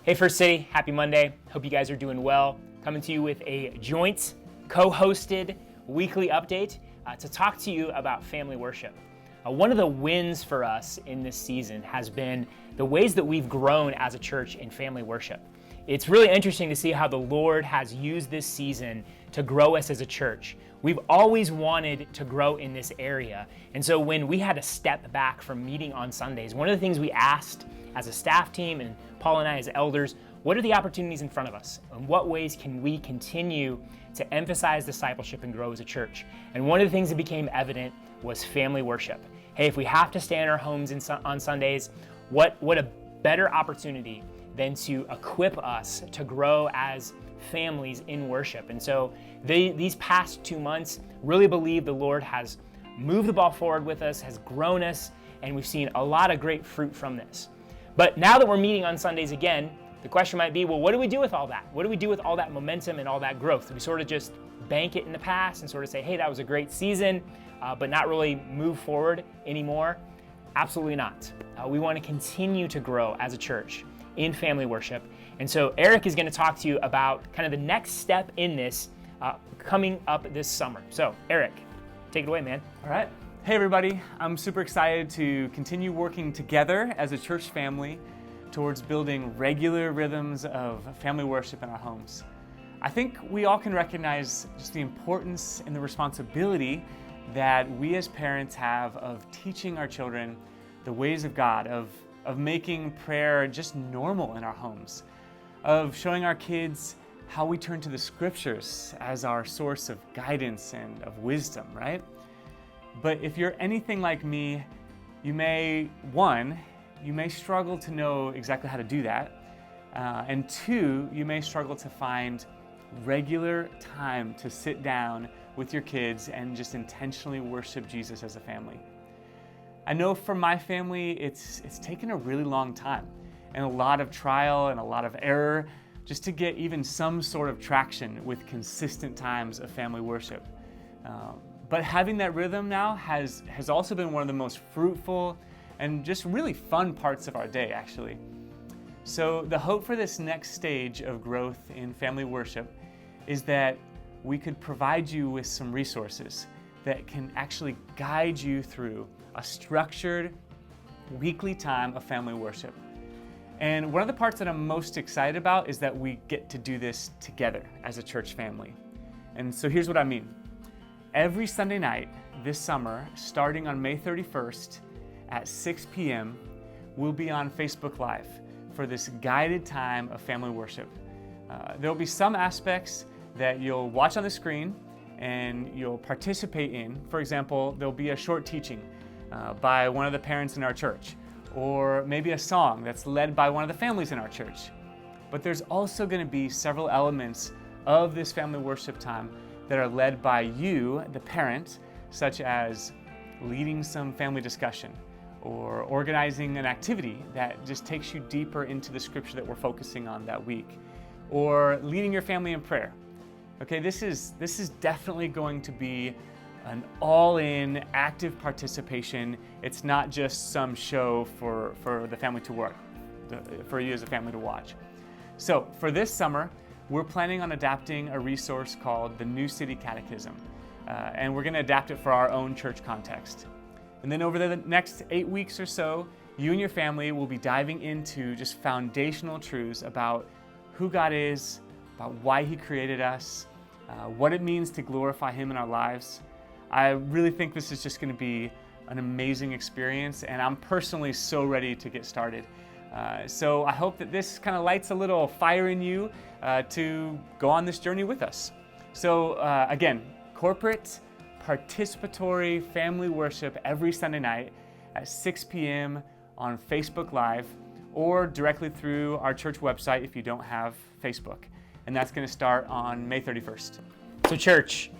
Hey First City, happy Monday. Hope you guys are doing well. Coming to you with a joint, co-hosted weekly update to talk to you about family worship. One of the wins for us in this season has been the ways that we've grown as a church in family worship. It's really interesting to see how the Lord has used this season to grow us as a church. We've always wanted to grow in this area. And so when we had to step back from meeting on Sundays, one of the things we asked as a staff team and Paul and I as elders, what are the opportunities in front of us? In what ways can we continue to emphasize discipleship and grow as a church? And one of the things that became evident was family worship. Hey, if we have to stay in our homes on Sundays, what a better opportunity than to equip us to grow as families in worship. And so these past 2 months, really believe the Lord has moved the ball forward with us, has grown us, and we've seen a lot of great fruit from this. But now that we're meeting on Sundays again, the question might be, well, what do we do with all that? What do we do with all that momentum and all that growth? Do we sort of just bank it in the past and sort of say, hey, that was a great season, but not really move forward anymore? Absolutely not. We want to continue to grow as a church in family worship. And so Eric is going to talk to you about kind of the next step in this coming up this summer. So Eric, take it away, man. All right. Hey everybody, I'm super excited to continue working together as a church family towards building regular rhythms of family worship in our homes. I think we all can recognize just the importance and the responsibility that we as parents have of teaching our children the ways of God, of making prayer just normal in our homes, of showing our kids how we turn to the scriptures as our source of guidance and of wisdom, right? But if you're anything like me, you may struggle to know exactly how to do that. And two, you may struggle to find regular time to sit down with your kids and just intentionally worship Jesus as a family. I know for my family, it's taken a really long time and a lot of trial and a lot of error just to get even some sort of traction with consistent times of family worship. But having that rhythm now has also been one of the most fruitful and just really fun parts of our day, actually. So the hope for this next stage of growth in family worship is that we could provide you with some resources that can actually guide you through a structured weekly time of family worship. And one of the parts that I'm most excited about is that we get to do this together as a church family. And so here's what I mean. Every Sunday night this summer, starting on May 31st at 6 p.m., we'll be on Facebook Live for this guided time of family worship. There'll be some aspects that you'll watch on the screen and you'll participate in. For example, there'll be a short teaching by one of the parents in our church, or maybe a song that's led by one of the families in our church. But there's also going to be several elements of this family worship time that are led by you, the parent, such as leading some family discussion or organizing an activity that just takes you deeper into the scripture that we're focusing on that week, or leading your family in prayer. Okay, this is definitely going to be an all-in active participation. It's not just some show for the family to work, for you as a family to watch. So for this summer, we're planning on adapting a resource called the New City Catechism, and we're going to adapt it for our own church context. And then over the next 8 weeks or so, you and your family will be diving into just foundational truths about who God is, about why He created us, what it means to glorify Him in our lives. I really think this is just going to be an amazing experience, and I'm personally so ready to get started. So I hope that this kind of lights a little fire in you to go on this journey with us. So again, corporate, participatory family worship every Sunday night at 6 p.m. on Facebook Live, or directly through our church website if you don't have Facebook. And that's going to start on May 31st. So church,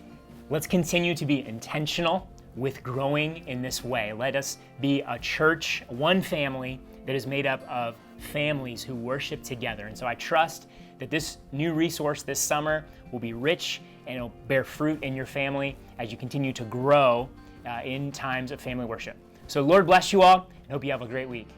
let's continue to be intentional with growing in this way. Let us be a church, one family that is made up of families who worship together. And so I trust that this new resource this summer will be rich and it'll bear fruit in your family as you continue to grow in times of family worship. So Lord bless you all, and hope you have a great week.